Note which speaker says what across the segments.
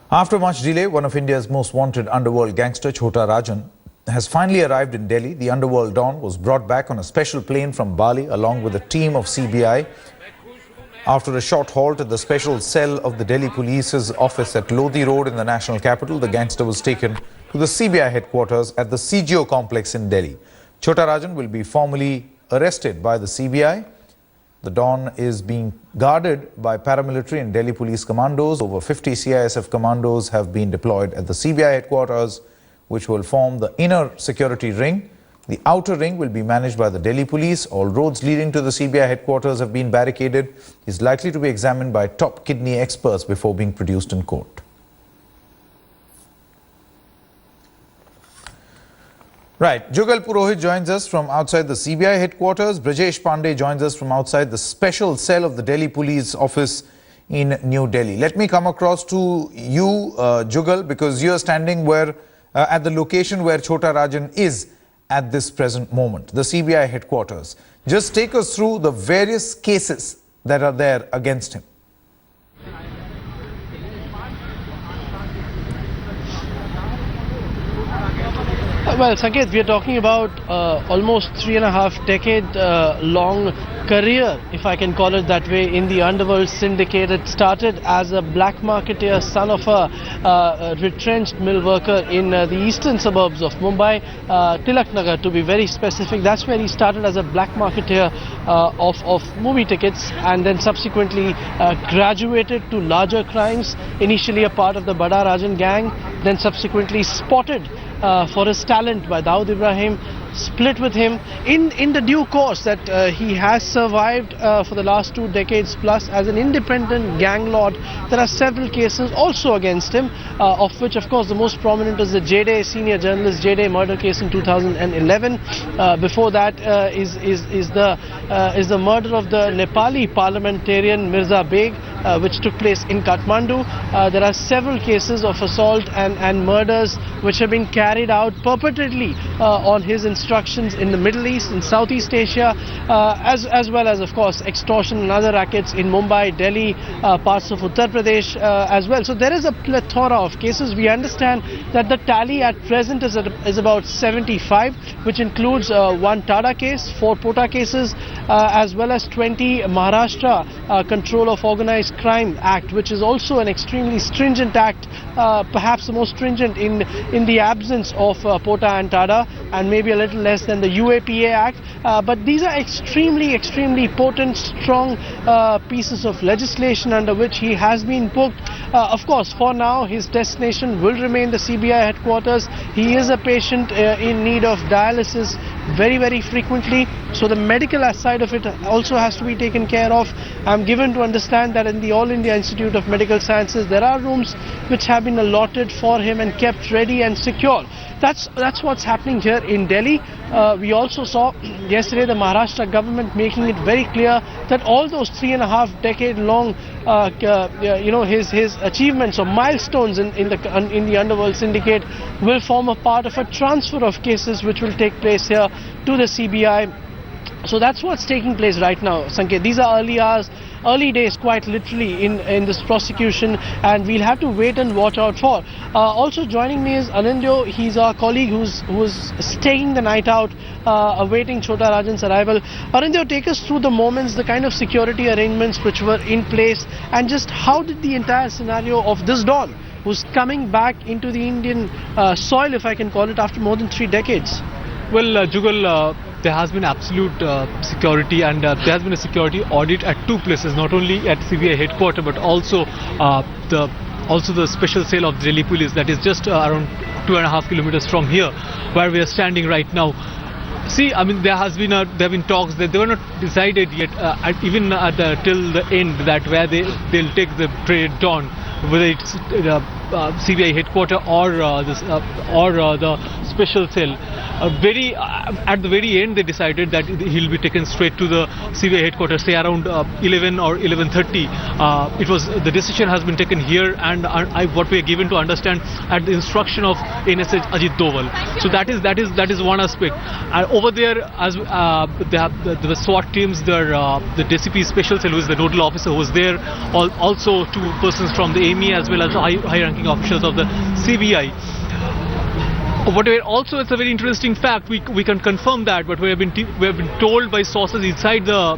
Speaker 1: After much delay, one of India's most wanted underworld gangster, Chhota Rajan, has finally arrived in Delhi. The underworld Don was brought back on a special plane from Bali along with a team of CBI. After a short halt at the special cell of the Delhi Police's office at Lodi Road in the national capital, the gangster was taken to the CBI headquarters at the CGO complex in Delhi. Chhota Rajan will be formally arrested by the CBI. The Don is being guarded by paramilitary and Delhi police commandos. Over 50 CISF commandos have been deployed at the CBI headquarters, which will form the inner security ring. The outer ring will be managed by the Delhi police. All roads leading to the CBI headquarters have been barricaded. He is likely to be examined by top kidney experts before being produced in court. Right, Jugal Purohit joins us from outside the CBI headquarters. Brajesh Pandey joins us from outside the special cell of the Delhi Police office in New Delhi. Let me come across to you, Jugal, because you are standing where at the location where Chhota Rajan is at this present moment, the CBI headquarters. Just take us through the various cases that are there against him.
Speaker 2: Well, Sanket, we are talking about almost 3.5 decade long career, if I can call it that way, in the underworld syndicate. It started as a black marketeer, son of a retrenched mill worker in the eastern suburbs of Mumbai, Tilak Nagar to be very specific. That's where he started as a black marketeer of movie tickets, and then subsequently graduated to larger crimes. Initially a part of the Bada Rajan gang, then subsequently spotted for his talent by Dawood Ibrahim, split with him in the due course that he has survived for the last 2 decades plus as an independent gang lord. There are several cases also against him, of which of course the most prominent is the J-Day senior journalist J-Day murder case in 2011. Before that is the murder of the Nepali parliamentarian Mirza Beg, which took place in Kathmandu. There are several cases of assault and murders which have been carried out purportedly on his instructions in the Middle East, in Southeast Asia, as well as of course extortion and other rackets in Mumbai, Delhi, parts of Uttar Pradesh as well. So there is a plethora of cases. We understand that the tally at present is about 75, which includes 1 Tada case, 4 Pota cases, as well as 20 Maharashtra Control of Organized Crime Act, which is also an extremely stringent act, perhaps the most stringent in the absence of Pota and Tada, and maybe a little less than the UAPA Act. But these are extremely potent, strong pieces of legislation under which he has been booked. Of course, for now, his destination will remain the CBI headquarters. He is a patient in need of dialysis very frequently, so the medical side of it also has to be taken care of. I'm given to understand that in the All India Institute of Medical Sciences there are rooms which have been allotted for him and kept ready and secure. That's what's happening here in Delhi. We also saw yesterday the Maharashtra government making it very clear that all those 3.5 decade long his achievements or milestones in the underworld syndicate will form a part of a transfer of cases which will take place here to the CBI. So that's what's taking place right now, Sanket. These are early hours, early days quite literally in this prosecution, and we'll have to wait and watch out for. Also joining me is Anindyo. He's our colleague who's staying the night out awaiting Chhota Rajan's arrival. Anindyo, take us through the moments, the kind of security arrangements which were in place, and just how did the entire scenario of this Don, who's coming back into the Indian soil, if I can call it, after more than 3 decades?
Speaker 3: Well, Jugal, there has been absolute security, and there has been a security audit at 2 places, not only at CBI headquarters but also the special cell of Delhi Police, that is just around 2.5 kilometers from here, where we are standing right now. See, I mean, there have been talks that they were not decided yet, even till the end, that where they'll take the trade Dawn, whether it's CBI headquarters or the special cell. At the very end, they decided that he'll be taken straight to the CBI headquarters, say around 11 or 11:30. The decision has been taken here, and what we are given to understand at the instruction of NSH Ajit Doval. So that is one aspect. Over there, as the SWAT teams, the DCP special cell, who is the nodal officer, who was there. Also 2 persons from the AME as well as high-ranking high-ranking officials of the CBI. Also, it's a very interesting fact. We can confirm that, but we have been told by sources inside the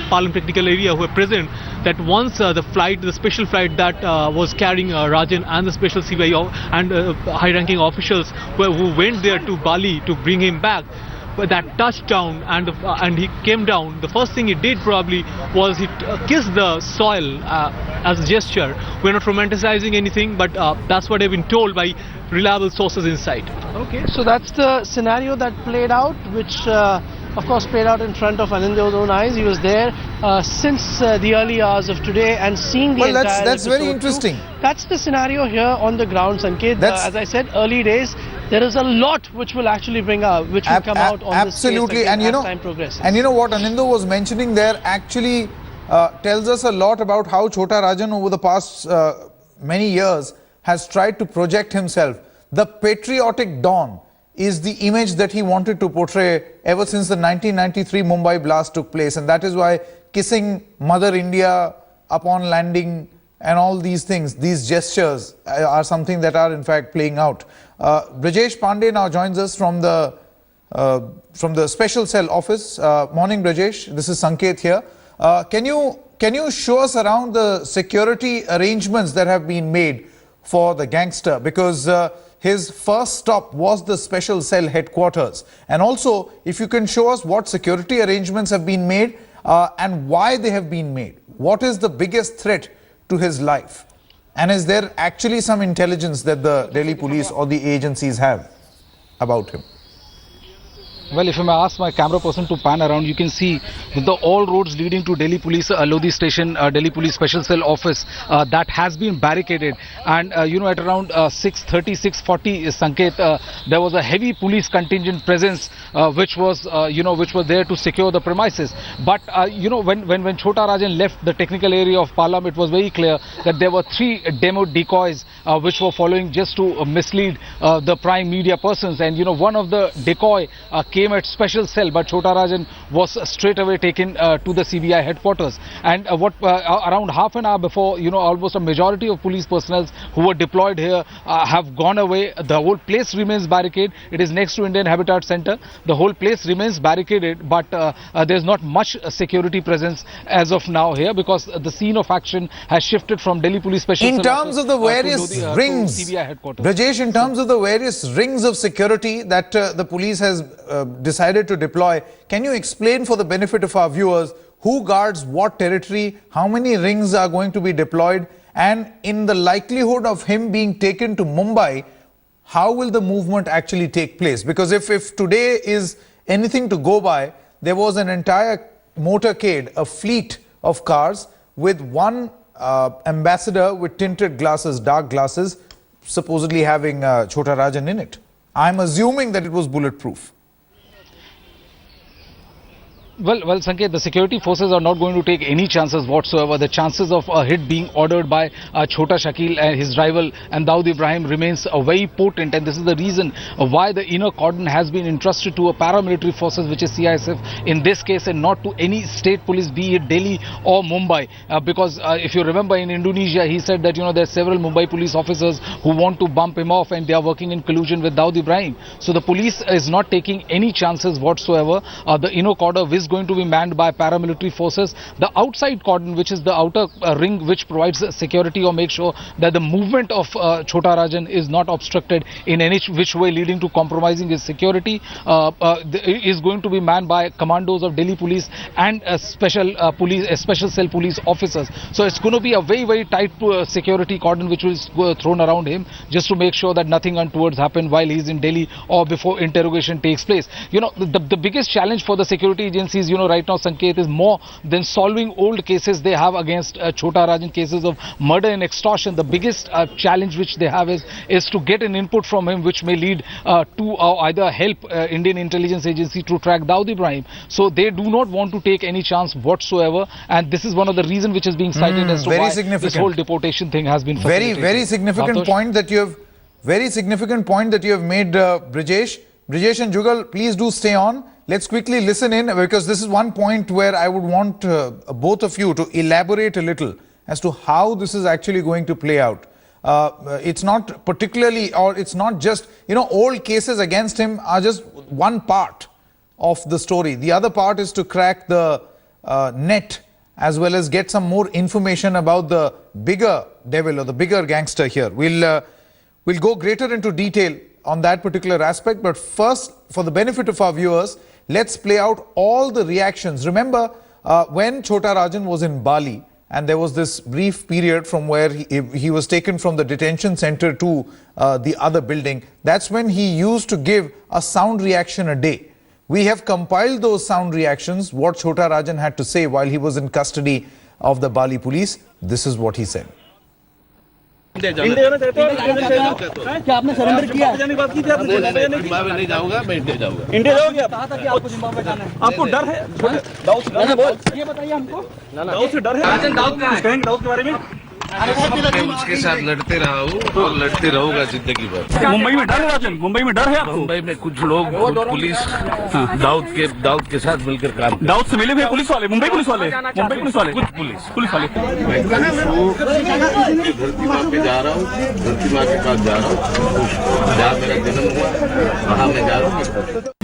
Speaker 3: Parliament technical area who are present that once the special flight that was carrying Rajan and the special CBI and high-ranking officials who went there to Bali to bring him back, but that touched down and he came down, the first thing he did probably was he kissed the soil as a gesture. We're not romanticizing anything, but that's what I've been told by reliable sources inside.
Speaker 2: Okay, so that's the scenario that played out, which of course played out in front of Anindyo's own eyes. He was there since the early hours of today and seeing the entire
Speaker 1: that's very
Speaker 2: episode
Speaker 1: interesting.
Speaker 2: too. That's the scenario here on the ground, Sanket. As I said, early days. There is a lot which will actually come out on this case
Speaker 1: absolutely, and
Speaker 2: as time progresses.
Speaker 1: And you know what Anindo was mentioning there actually tells us a lot about how Chhota Rajan over the past many years has tried to project himself. The patriotic Don is the image that he wanted to portray ever since the 1993 Mumbai blast took place, and that is why kissing Mother India upon landing and all these things, these gestures are something that are in fact playing out. Brajesh Pandey now joins us from the Special Cell office. Morning, Brajesh. This is Sanket here. Can you show us around the security arrangements that have been made for the gangster? Because his first stop was the Special Cell headquarters. And also, if you can show us what security arrangements have been made and why they have been made. What is the biggest threat to his life? And is there actually some intelligence that the Delhi police or the agencies have about him?
Speaker 4: Well, if I may ask my camera person to pan around, you can see that all roads leading to Delhi Police Lodi Station, Delhi Police Special Cell office, that has been barricaded. And at around 6:30, 6:40, Sanket, there was a heavy police contingent presence, which was there to secure the premises. But when Chhota Rajan left the technical area of Parliament, it was very clear that there were 3 demo decoys which were following just to mislead the prime media persons. And one of the decoy came at Special Cell, but Chhota Rajan was straight away taken to the CBI headquarters. And around half an hour before, almost a majority of police personnel who were deployed here have gone away. The whole place remains barricaded. It is next to Indian Habitat Center. The whole place remains barricaded, but there's not much security presence as of now here, because the scene of action has shifted from Delhi Police Special Cell.
Speaker 1: In terms of the various rings, Brajesh, in terms of the various rings of security that the police has decided to deploy, can you explain for the benefit of our viewers who guards what territory, how many rings are going to be deployed, and in the likelihood of him being taken to Mumbai, how will the movement actually take place? Because if today is anything to go by, there was an entire motorcade, a fleet of cars with one ambassador with tinted glasses, dark glasses, supposedly having Chhota Rajan in it. I'm assuming that it was bulletproof.
Speaker 4: Well, Sanket, the security forces are not going to take any chances whatsoever. The chances of a hit being ordered by Chhota Shakil and his rival and Dawood Ibrahim remains very potent, and this is the reason why the inner cordon has been entrusted to a paramilitary forces, which is CISF in this case, and not to any state police, be it Delhi or Mumbai. Because if you remember, in Indonesia, he said that there are several Mumbai police officers who want to bump him off, and they are working in collusion with Dawood Ibrahim. So the police is not taking any chances whatsoever. The inner cordon is going to be manned by paramilitary forces. The outside cordon, which is the outer ring which provides security or make sure that the movement of Chhota Rajan is not obstructed in any which way leading to compromising his security, is going to be manned by commandos of Delhi police and special cell police officers. So it's going to be a very, very tight security cordon which will be thrown around him, just to make sure that nothing untoward happens while he's in Delhi or before interrogation takes place. The biggest challenge for the security agencies right now, Sanket, is more than solving old cases they have against Chhota Rajan, cases of murder and extortion. The biggest challenge which they have is to get an input from him which may lead to either help Indian intelligence agency to track Dawood Ibrahim. So they do not want to take any chance whatsoever, and this is one of the reasons which is being cited as to why this whole deportation thing has been facilitated.
Speaker 1: Very significant point that you have made, Brajesh. Brajesh and Jugal, please do stay on. Let's quickly listen in, because this is one point where I would want both of you to elaborate a little as to how this is actually going to play out. It's not particularly, or it's not just, old cases against him are just one part of the story. The other part is to crack the net as well as get some more information about the bigger devil or the bigger gangster here. We'll go greater into detail on that particular aspect, but first, for the benefit of our viewers, let's play out all the reactions. Remember, when Chhota Rajan was in Bali, and there was this brief period from where he was taken from the detention center to the other building, that's when he used to give a sound reaction a day. We have compiled those sound reactions, what Chhota Rajan had to say while he was in custody of the Bali police. This is what he said.
Speaker 5: क्या आपने surrender किया? नहीं जाऊंगा, मैं India जाऊंगा। India जाओगे? कहा था कि आपको जिम्बाब्वे जाना है। आपको डर है? दाऊद से बोल। ये बताइए हमको। दाऊद से डर है? दाऊद के बारे में?
Speaker 6: मैं उसके साथ लड़ते रहा हूँ और लड़ते रहूंगा जिंदगी भर।
Speaker 5: मुंबई में डर है राजन? मुंबई में डर है आपको?
Speaker 6: मुंबई में कुछ लोग पुलिस दाऊद के साथ मिलकर काम।
Speaker 5: दाऊद से मिले हुए पुलिस वाले? मुंबई पुलिस वाले? मुंबई पुलिस वाले? कुछ पुलिस वाले?
Speaker 6: धरती माँ पे जा रहा हूँ, धरती माँ के पास जा रहा हूँ, जहाँ मेरा जन्म हुआ वहाँ मैं जा रहा हूँ।